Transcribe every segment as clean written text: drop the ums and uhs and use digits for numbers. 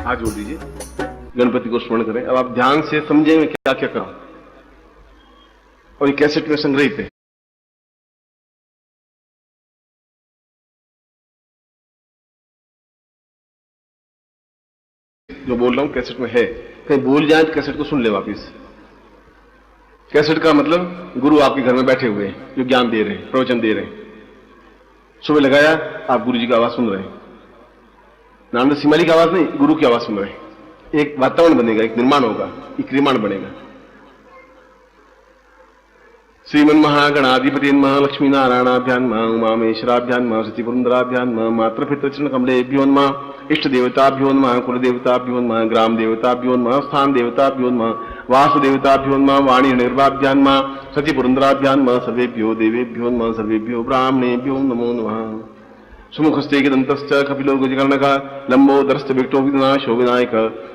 हाथ जोड़ दीजिए, गणपति को स्मरण करें। अब आप ध्यान से समझें मैं क्या क्या करूं, और ये कैसेट में संग्रहित है। जो बोल रहा हूं कैसेट में है, कहीं भूल जाए तो कैसेट को सुन ले वापिस। कैसेट का मतलब गुरु आपके घर में बैठे हुए हैं, जो ज्ञान दे रहे हैं, प्रवचन दे रहे हैं। सुबह लगाया, आप गुरु जी की आवाज सुन रहे हैं, नानद सिमाली की आवाज नहीं, गुरु की आवाज सुन रहे हैं। एक वातावरण बनेगा, एक निर्माण होगा, एक निर्माण बनेगा। श्रीमन महागणाधिपति नमः, लक्ष्मी नारायणाभ्यान नमः, उमामेश्वराभ्यान नमः, सतीपुरंदराभ्यान नमः, मातृपितृचरण कमलेभ्यो नमः, इष्ट देवताभ्यो नमः, कुल देवताभ्यो नमः, ग्राम देवताभ्यो नमः, स्थान देवताभ्यो नमः, वासु देवताभ्यो नमः, वाणी निर्वाभ्यान नमः, सतीपुरंदराभ्यान नमः, सर्वेभ्यो देवेभ्यो नमः, सर्वेभ्यो ब्राह्मणेभ्यो नमो नमः। सुमुखस्ते दंतश्च कपिलो गजकर्णक, लंबोदरश्च विक्टो विघ्नाशो विनायक,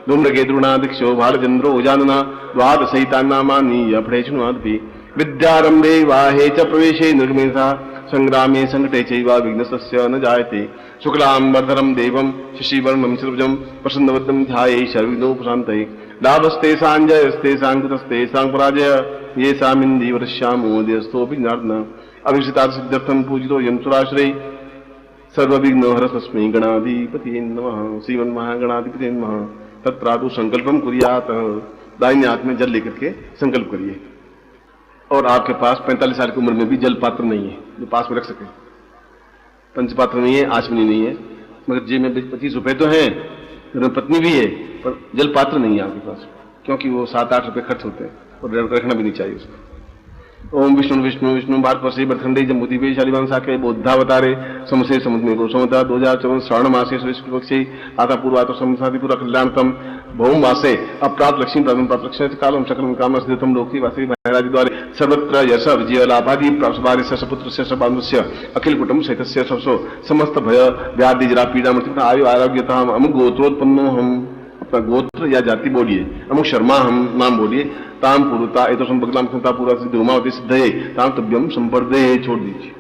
धूम्रकेतुर्नादिक्षो भालचंद्रो जानना, द्वादशैतान्नामानि यफणेषु विद्यारंभे वाहे च प्रवेशे निर्गमेशा, संग्रामे संकटे चैव विघ्नस्य न जायते। शुक्लांबरधरं देवं शशिवर्णं चतुर्भुजं प्रसन्नवदनं ध्याये सर्वविघ्नोपशान्तये। लाभस्ते सांजयस्ते सांकृतस्ते सांपराजय, ये सामिन्दीवर्ष्यामोदयस्तोऽपि जनार्दन। अभिषितात् सिद्ध्यर्थं पूजितो यं सुराश्रये, सर्वविघ्नहर तस्मै गणाधिपतये नमः। श्रीमन्महागणाधिपतये नमः। तत्रादौ संकल्पम कुर्यात्। दाहिने हाथ में जल लेकर के संकल्प करिए। और आपके पास 45 साल की उम्र में भी जल पात्र नहीं है जो पास में रख सके, पंचपात्र नहीं है, आचमनी नहीं है, मगर जेब में 25 रुपए तो हैं, घर में पत्नी भी है, पर जल पात्र नहीं है आपके पास, क्योंकि वो 7-8 रुपए खर्च होते हैं और रखना भी नहीं चाहिए उसको। ओम विष्णु विष्णु विष्णु भारत वर्षे बरखंडे जम्बूति पे शालिवान साके बोधावतारे समसे समुद्र को समता 2014 श्रावण मासे शुक्ल पक्षे आता पूर्वातो समसादि पूरा कल्याणतम भौम वासे अप्राप्त लक्ष्मी प्राप्त प्राप्त लक्ष्मी कालम सकलम कामना सिद्धतम लोकी वासी महाराज द्वारे सर्वत्र यश विजय लाभादि प्राप्तवारि सपुत्र से बांधुस्य अखिल कुटुंब सहितस्य सबसो समस्त भय व्याधि जरा पीड़ा मृत्यु आयु आरोग्यता अमुक गोत्रोत्पन्नो हम, अपना गोत्र या जाति बोलिए, अमुक शर्मा हम नाम बोलिए, ताम पुरुता ए तो संपकलाम संता पूरा सिद्ध उमावती सिद्धये ताम तभ्यम संपर्दे छोड़ दीजिए।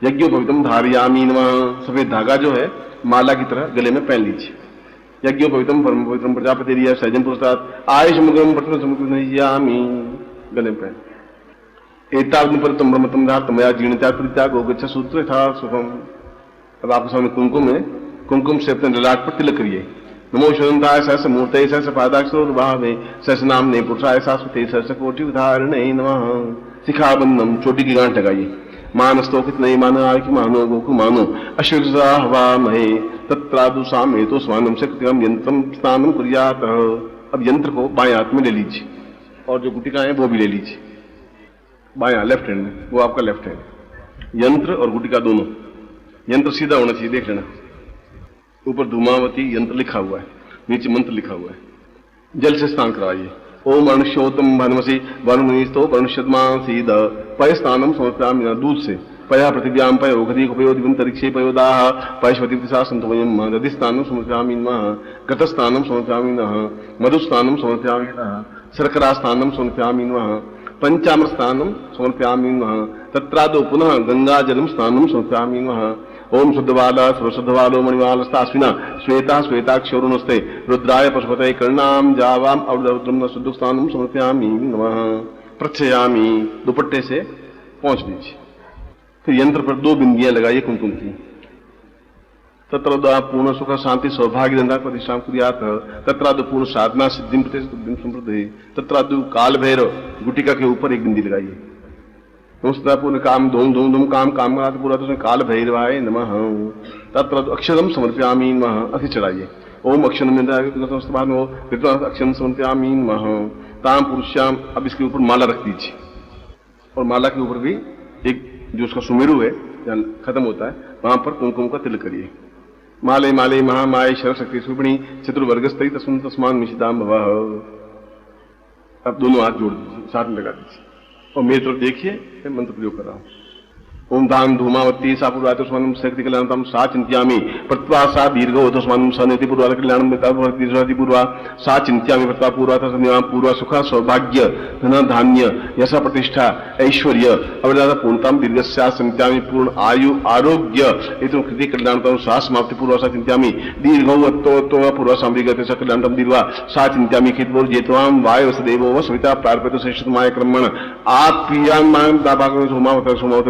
यज्ञोपवितम धारयामी नमः, सफेद धागा जो है माला की तरह गले में पहन लीजिए। यज्ञोपवितम परम पवित्रम प्रजापति रिया सैजन पुरस्ताद आयुष मुग्रम पटन समुद्रयामी, गले में पहन। एताग्नि पर तम ब्रह्मतम धार तमया जीर्णता परित्याग गोगच्छ सूत्र था सुखम। अब आपके सामने कुमकुम है, कुमकुम से अपने ललाट पर तिलक करिए। नमो शुद्धंताय सहस मूर्ते सहस पादाक्षर भावे सहस नामने पुरुषाय शाश्वते सहस कोटि उदाहरणे नमः। शिखाबंधम, चोटी की गांठ लगाइए। मानस्तोकित नहीं मानो आय की मानो गोकु मानो अश्वसा हवा महे तत्रादु सामे तो स्वानम शक्तिम यंत्रम स्नानम कुर्यात। अब यंत्र को बाएं हाथ में ले लीजिए और जो गुटिका है वो भी ले लीजिए, बाएं लेफ्ट हैंड में, वो आपका लेफ्ट हैंड। यंत्र और गुटिका दोनों, यंत्र सीधा होना चाहिए, देख लेना। ऊपर धूमावती यंत्र लिखा हुआ है, नीचे मंत्र लिखा हुआ है। जल से स्नान कराइए। ओम अर्णश्योतम भानुमसी वरुणीस्तो वरुणश्यमासीद पय स्नानम समर्पयामि, दूध से पया पृथिव्याम पयो घरी उपयो दिवंतरिक्षे पयोदाह पयश्वती दिशा संतवयम दधि स्नानम समर्पयामि नमः, गत स्नानम समर्पयामि नमः, मधु स्नानम समर्पयामि नमः, शर्करा स्नानम समर्पयामि नमः, पंचामृत स्नानम समर्पयामि नमः, तत्रादौ पुनः गंगा जलम स्नानम समर्पयामि नमः। ओम शुद्धवाला सर्वशुद्धवालो मणिवालस्तास्विना श्वेता श्वेताक्षरुणस्ते रुद्राय पशुपतये कर्णाम जावाम अवरुद्रम शुद्ध स्नानम समर्पयामि नमः। प्रक्षयामि, दुपट्टे से पहुंच लीजिए। फिर यंत्र पर 2 बिंदियां लगाइए कुमकुम की। तत्र पूर्ण सुख शांति सौभाग्य धंधा प्रतिष्ठान कुर्यात। तत्रादु पूर्ण साधना सिद्धिम संप्रदे। तत्रादु काल भैरव, गुटिका के ऊपर 1 बिंदी लगाइए। पूर्ण काम धूम धूम धूम काम काम पूरा तो काल भैरवाय नमः। तत्र अक्षरम समर्पयामि नमः, अक्षर चढ़ाइए। ओम अक्षरम अक्षरम समर्पयामि नमः। ताम पुरुष्याम, अब इसके ऊपर माला रख दीजिए और माला के ऊपर भी एक जो उसका सुमेरु है जहाँ खत्म होता है वहां पर कुमकुम का तिलक करिए। माले माले महामाय शक्ति सुपणी चतुर्वर्गस्तरी तस्म तस्मान मिशिदाम भवः। अब दोनों हाथ जोड़ दीजिए, साथ में लगा दीजिए और मेरी तरफ देखिए, मैं मंत्र प्रयोग कर रहा हूं। ओम दान धूमावती सा पूर्वातस्मानं शक्ति कल्याणतम सा चिंत्यामि प्रत्वा सा दीर्घोतस्मानं सनेति पूर्वा कल्याणं मेताभवति पूर्वा सा चिंत्यामि प्रत्वा पूर्वा तस्मानं पूर्वा सुख सौभाग्य धन धान्य यश प्रतिष्ठा ऐश्वर्य अवदाता पूर्णताम दीर्घस्या चिंत्यामि पूर्ण आयु आरोग्य एतम कृति कल्याणतम सा समाप्ति पूर्वा सा चिंत्यामि दीर्घोवत्तो पूर्वा संविगते स कल्याणतम दीर्घा सा चिंत्यामि खितवो जेतवाम वाय वसुदेवो व सविता प्रार्पयतु श्रेष्ठतमाय कर्मण आप्रियान् दाभागं सोमावत सोमावत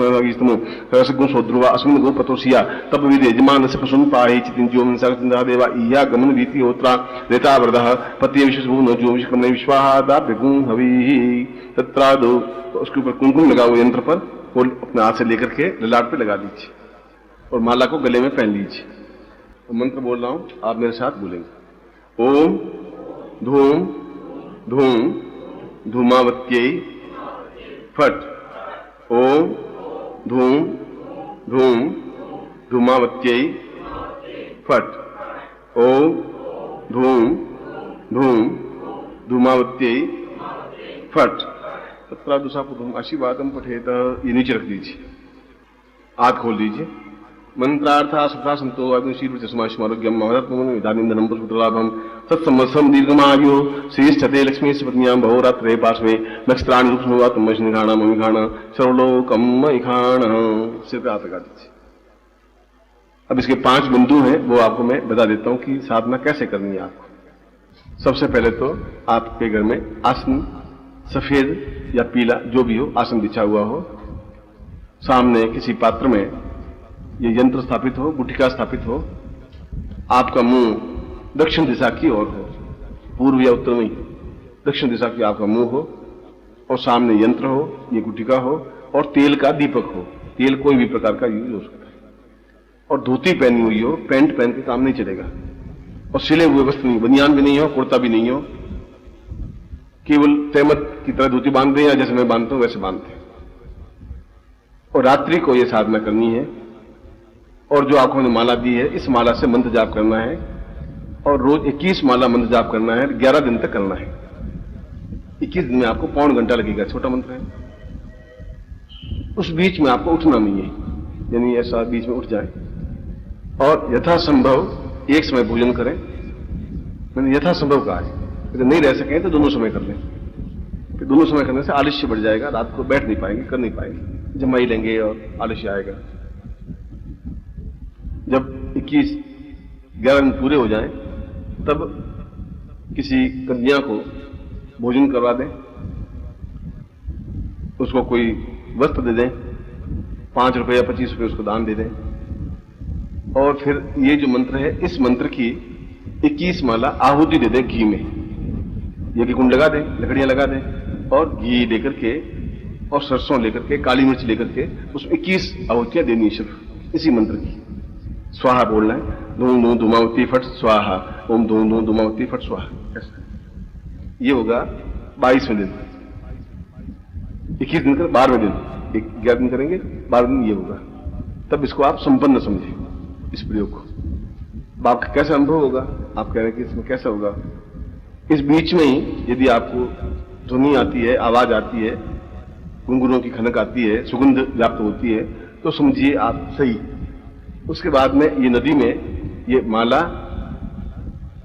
गुण सोध्रुवा अस्मिन् गो पतोसिया तब विद यजमान से पशुन पाहि चितिंजो मन सकंदा देवा इया गमन वीति होत्रा रेता वरदः पति विशेष भू न जो विश्वकमने विश्वाहा दा बेगुण हवि तत्रा दो उसके ऊपर कुमकुम लगाओ यंत्र पर और अपने हाथ से लेकर के ललाट पे लगा दीजिए और माला को गले में पहन लीजिए। तो मंत्र बोल रहा हूं, आप मेरे साथ बोलेंगे। ओम धूम धूम धूमावत्यै फट। ओम धूम धूम धूमावत्यै फट। ओम धूम धूम धूमावत्यै फट। तत्रा दुसापुरुषम आशीर्वादम पठेत। ये नीचे रख दीजिए, हाथ खोल दीजिए। मंत्रार्थ सफला संतो अग्निशील चस्मारोग्यम महत्वम विधानिंदनम पुत्रलाभम सत्समसम दीर्घमायु श्रीष्ठते लक्ष्मी पत्नियां बहुरात्रे पार्श्वे नक्षत्राणि रूपसमूहा तुमनिघाणा ममिघाणा सर्वलोकम ममिघाणा। सिर पे हाथ लगा दीजिए। अब इसके 5 बिंदु हैं, वो आपको मैं बता देता हूं कि साधना कैसे करनी है आपको। सबसे पहले तो आपके घर में आसन सफेद या पीला जो भी हो आसन बिछा हुआ हो, सामने किसी पात्र में ये यंत्र स्थापित हो, गुटिका स्थापित हो, आपका मुंह दक्षिण दिशा की ओर हो, पूर्व या उत्तर में, दक्षिण दिशा की आपका मुंह हो और सामने यंत्र हो, ये गुटिका हो और तेल का दीपक हो। तेल कोई भी प्रकार का यूज हो सकता है और धोती पहनी हुई हो, पैंट पहन के काम नहीं चलेगा और सिले हुए वस्त्र नहीं, बनियान भी नहीं हो, कुर्ता भी नहीं हो, केवल तहमत की तरह धोती बांध दें या जैसे मैं बांधता हूं वैसे बांधते हैं। और रात्रि को यह साधना करनी है और जो आपको मैंने माला दी है इस माला से मंत्र जाप करना है और रोज 21 माला मंत्र जाप करना है, 11 दिन तक करना है। 21 दिन में आपको पौन घंटा लगेगा, छोटा मंत्र है। उस बीच में आपको उठना नहीं है, यानी ऐसा बीच में उठ जाए और यथासंभव एक समय भोजन करें। मैंने यथासंभव कहा है, अगर नहीं रह सकें तो दोनों समय कर लें। फिर दोनों समय करने से आलस्य बढ़ जाएगा, रात को बैठ नहीं पाएंगे, कर नहीं पाएंगे, जमाई लेंगे और आलस्य आएगा। जब 11 दिन पूरे हो जाएं तब किसी कन्या को भोजन करवा दें, उसको कोई वस्त्र दे दें, 5 रुपए या 25 रुपए उसको दान दे दें और फिर ये जो मंत्र है इस मंत्र की 21 माला आहुति दे दें घी में। यज्ञ कुंड लगा दें, लकड़ियां लगा दें और घी लेकर के और सरसों लेकर के, काली मिर्च लेकर के उसमें 21 आहुतियां देनी है सिर्फ इसी मंत्र की। स्वाहा बोलना है, धूम धूम धूमावती फट स्वाहा, ओम धूम धूम धूमावती फट स्वाहा। ऐसा ये होगा 22वें दिन। 21 दिन कर 12वें दिन, 11 दिन करेंगे, 12वें दिन ये होगा। तब इसको आप संपन्न समझें इस प्रयोग को। आपका कैसा अनुभव होगा, आप कह रहे हैं कि इसमें कैसा होगा। इस बीच में ही यदि आपको ध्वनि आती है, आवाज आती है, घुंघरूओं की खनक आती है, सुगंध व्याप्त होती है, तो समझिए आप सही। उसके बाद में ये नदी में ये माला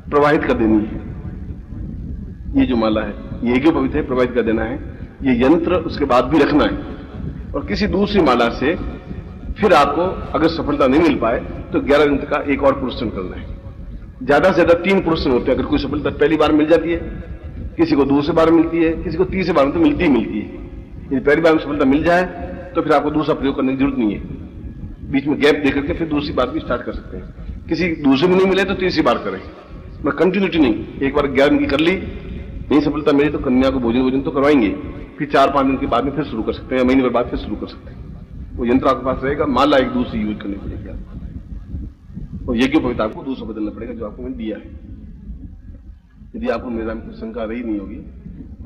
प्रवाहित कर देनी है। ये जो माला है ये एक पवित्र है, प्रवाहित कर देना है। ये यंत्र उसके बाद भी रखना है और किसी दूसरी माला से फिर आपको अगर सफलता नहीं मिल पाए तो 11 दिन का एक और पुरुषन करना है। ज्यादा से ज्यादा 3 पुरुषन होते हैं। अगर कोई सफलता पहली बार मिल जाती है, किसी को दूसरी बार मिलती है, किसी को तीसरी बार में तो मिलती ही मिलती है। यदि पहली बार में सफलता मिल जाए तो फिर आपको दूसरा प्रयोग करने की जरूरत नहीं है। बीच में गैप देकर के फिर दूसरी बार भी स्टार्ट कर सकते हैं। किसी दूसरे में नहीं मिले तो तीसरी बार करें, मैं कंटिन्यूटी नहीं। एक बार 11 दिन की कर ली, नहीं सफलता मिली तो कन्या को भोजन तो करवाएंगे, फिर 4-5 दिन के बाद में फिर शुरू कर सकते हैं, महीने भर बाद फिर शुरू कर सकते हैं। वो यंत्र आपके पास रहेगा, माला एक दूसरी यूज करनी पड़ेगी आपको और यज्ञ पवित्र आपको दूसरा बदलना पड़ेगा जो आपको मैंने दिया है। यदि आपको मेरा में कुछ शंका रही नहीं होगी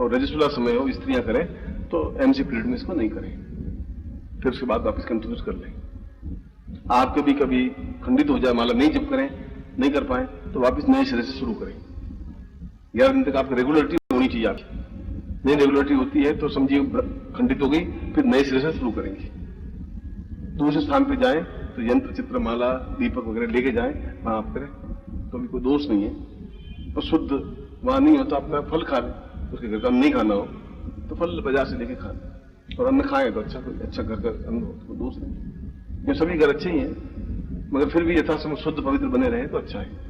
और रजस्वला समय हो, स्त्रियां करें तो एमसी पीरियड में इसको नहीं करें, फिर उसके बाद वापस कंटिन्यूस कर लें। आप कभी खंडित हो जाए, माला नहीं जप करें, नहीं कर पाए तो वापस नए सिरे से शुरू करें। 11 दिन तक आपकी रेगुलरिटी होनी चाहिए। आपकी नहीं रेगुलरिटी होती है तो समझिए खंडित हो गई, फिर नए सिरे से शुरू करेंगे। दूसरे स्थान पे जाएं तो यंत्र चित्र माला दीपक वगैरह लेके जाएं, वहां आप करें तो भी कोई दोष नहीं है। तो शुद्ध वहां नहीं हो तो आपका फल खा लें, उसके घर का अन्न नहीं खाना हो तो फल बाजार से लेके खा लें, और अन्न खाएं तो अच्छा, कोई अच्छा घर का अन्न हो तो कोई दोष नहीं। ये सभी घर अच्छे ही हैं, मगर फिर भी यथासंभव शुद्ध पवित्र बने रहे तो अच्छा है।